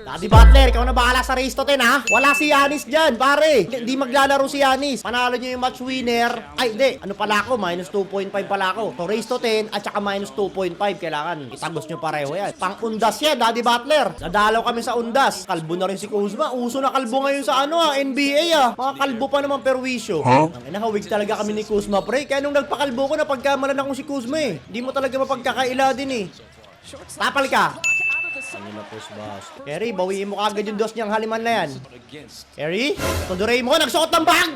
Daddy Butler, ikaw na bahala sa race to 10 ha. Wala si Giannis dyan, pare. Hindi maglalaro si Giannis. Panalo nyo yung match winner. Ay, hindi. Ano pala ako? Minus 2.5 pala ako. So, race to 10 at saka minus 2.5 kailangan. Itagos nyo pareho yan. Pang-undas yan, Daddy Butler. Nadalaw kami sa undas. Kalbo na rin si Kuzma. Uso na kalbo ngayon sa NBA Mga kalbo pa naman perwisyo. Ang inahawig talaga kami ni Kuzma, pre. Kaya nung nagpakalbo ko na pagkamalan akong si Kuzma eh. Hindi mo talaga mapagkakaila din eh. Tapal ka. Ano na push boss? Kerry, bawiin mo kagad yung dos niyang haliman na yan. Kerry, ito Doraemon, nagsuot ng bag!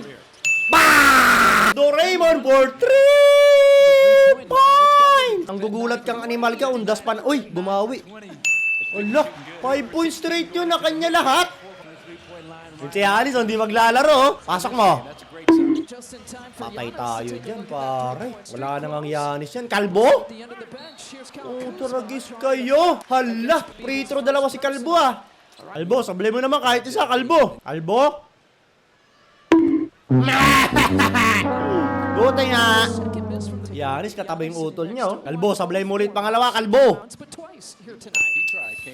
Bang! Doraemon for 3 points! Ang gugulat kang animal ka, undas pa na. Uy, bumawi. Wala, 5 points straight yun na kanya lahat. Yung si Giannis, hindi maglalaro. Pasok mo. Patay tayo dyan, pare. Wala nang Giannis yan. Kalbo? Oh, taragis kayo. Hala, free throw dalawa si Kalbo ah. Kalbo, sablay mo naman kahit isa, Kalbo. Kalbo? Buti nga. Giannis, katabi yung utol niya oh. Kalbo, sablay mo ulit pangalawa, Kalbo.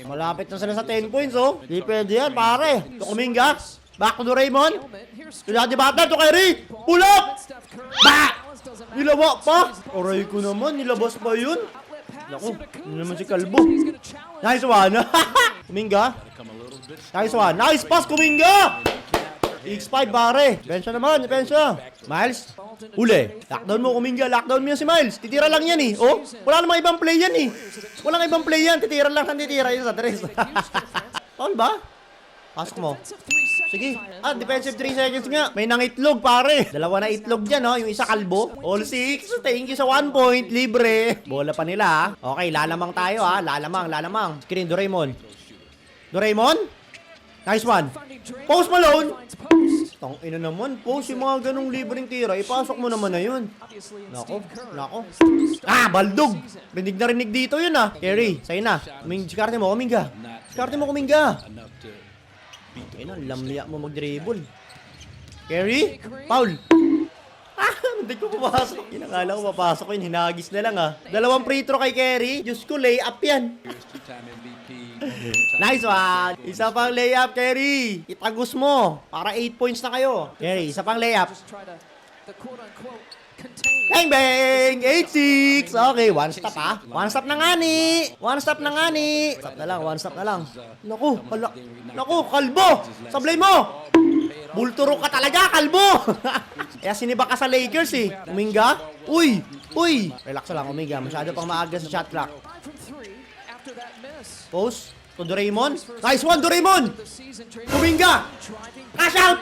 Malapit na sila sa 10 points oh. Di pwede yan, pare. Ito Kuminga. Back to Doraemon. To Daddy Butler, to Kyrie. Pull up! Ba! Nilawa pa. Aray ko naman, nilabas pa yun. Naku, yun naman si Kalbo. Nice one. Kuminga. Nice one. Nice pass, Kuminga! X5, pare. Pensya naman, pensya. Miles, uli. Lockdown mo, Kuminga. Lockdown mo yan si Miles. Titira lang yan eh. Oh, wala namang ibang play yan eh. Walang ibang play yan. Titira lang ang titira yun sa tres. Paul ba? Pasok mo. Sige. Defensive 3 seconds nga. May nangitlog, pare. Dalawa na itlog dyan, no? Yung isa Kalbo. All 6. Thank you sa 1 point. Libre. Bola pa nila, ha? Okay, lalamang tayo, ha? Lalamang. Screen, Doraemon. Doraemon? Nice one. Post Malone. Tang ina naman. Post yung mga ganong libreng tira. Ipasok mo naman na yun. Nako. Baldog. Rinig dito yun, ha? Kerry, sa'yo na. Diskarte mo, Kuminga. Ayun na, lamliya mo mag-dribble. Kerry? Foul! Hindi ko papasok. Inakala ko papasok yun. Hinagis na lang Dalawang free throw kay Kerry. Diyos ko, layup yan. Nice one! Isa pang layup, Kerry. Itagos mo. Para 8 points na kayo. Kerry, isa pang layup. Bang bang! 8-6! Okay, one stop One stop na nga ni! One stop na lang. Naku, Kalbo! Sablay mo! Bulturo ka talaga, Kalbo! Kaya siniba ka sa Lakers eh. Kuminga? Uy! Relax lang, Kuminga. Masyado pang maaga sa shot clock. Post to Doraemon. Nice one, Doraemon! Kuminga! Cash out!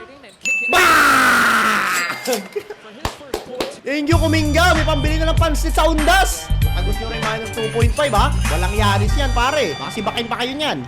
Thank you, Kuminga. May pambili na ng pansit sa undas. Agos nyo rin minus 2.5 Walang Giannis yan, pare. Baka sibakin pa kayo niyan.